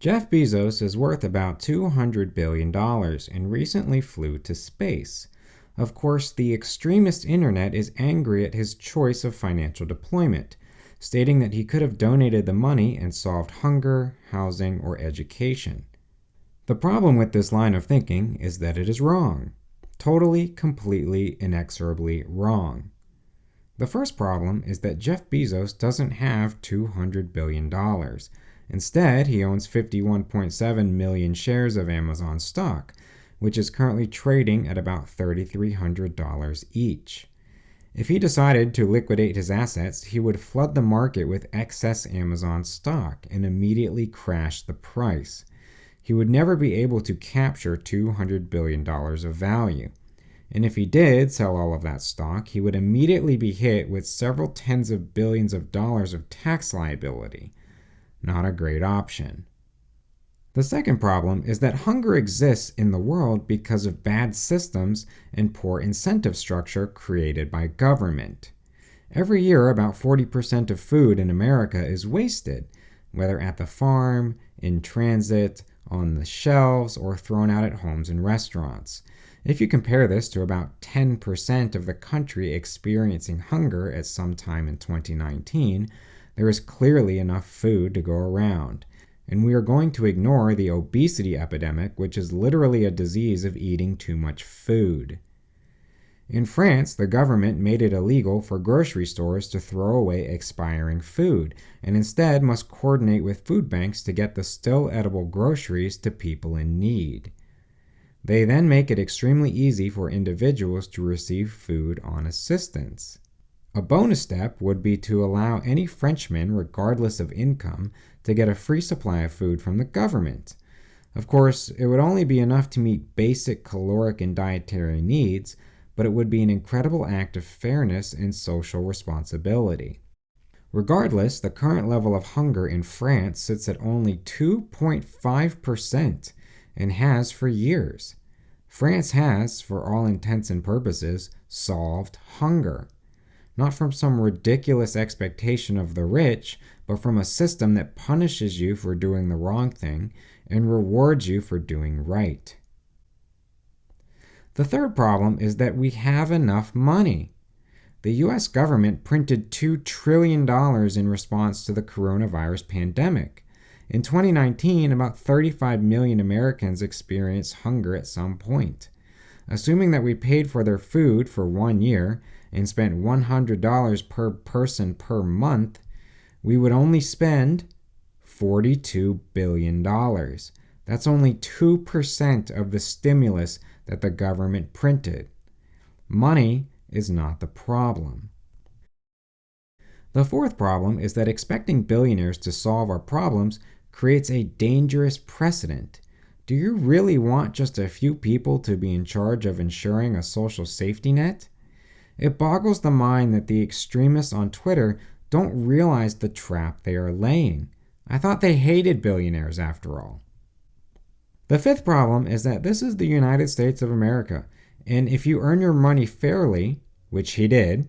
Jeff Bezos is worth about $200 billion and recently flew to space. Of course, the extremist internet is angry at his choice of financial deployment, stating that he could have donated the money and solved hunger, housing, or education. The problem with this line of thinking is that it is wrong. Totally, completely, inexorably wrong. The first problem is that Jeff Bezos doesn't have $200 billion. Instead, he owns 51.7 million shares of Amazon stock, which is currently trading at about $3,300 each. If he decided to liquidate his assets, he would flood the market with excess Amazon stock and immediately crash the price. He would never be able to capture $200 billion of value. And if he did sell all of that stock, he would immediately be hit with several tens of billions of dollars of tax liability. Not a great option. The second problem is that hunger exists in the world because of bad systems and poor incentive structure created by government. Every year, about 40% of food in America is wasted, whether at the farm, in transit, on the shelves, or thrown out at homes and restaurants. If you compare this to about 10% of the country experiencing hunger at some time in 2019, there is clearly enough food to go around. And we are going to ignore the obesity epidemic, which is literally a disease of eating too much food. In France, the government made it illegal for grocery stores to throw away expiring food, and instead must coordinate with food banks to get the still edible groceries to people in need. They then make it extremely easy for individuals to receive food on assistance. A bonus step would be to allow any Frenchman, regardless of income, to get a free supply of food from the government. Of course, it would only be enough to meet basic caloric and dietary needs, but it would be an incredible act of fairness and social responsibility. Regardless, the current level of hunger in France sits at only 2.5% and has for years. France has, for all intents and purposes, solved hunger. Not from some ridiculous expectation of the rich, but from a system that punishes you for doing the wrong thing and rewards you for doing right. The third problem is that we have enough money. The US government printed $2 trillion in response to the coronavirus pandemic. In 2019, about 35 million Americans experienced hunger at some point. Assuming that we paid for their food for 1 year and spent $100 per person per month, we would only spend $42 billion. That's only 2% of the stimulus that the government printed. Money is not the problem. The fourth problem is that expecting billionaires to solve our problems creates a dangerous precedent. Do you really want just a few people to be in charge of ensuring a social safety net? It boggles the mind that the extremists on Twitter don't realize the trap they are laying. I thought they hated billionaires after all. The fifth problem is that this is the United States of America, and if you earn your money fairly, which he did,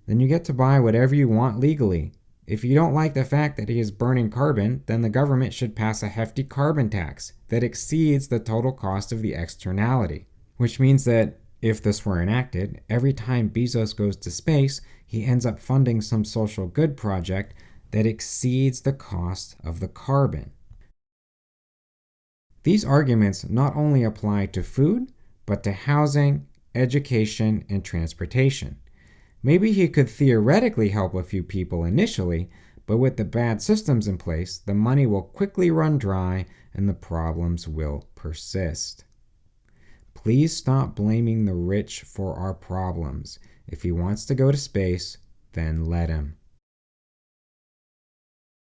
then you get to buy whatever you want legally. If you don't like the fact that he is burning carbon, then the government should pass a hefty carbon tax that exceeds the total cost of the externality, which means that if this were enacted, every time Bezos goes to space, he ends up funding some social good project that exceeds the cost of the carbon. These arguments not only apply to food, but to housing, education, and transportation. Maybe he could theoretically help a few people initially, but with the bad systems in place, the money will quickly run dry and the problems will persist. Please stop blaming the rich for our problems. If he wants to go to space, then let him.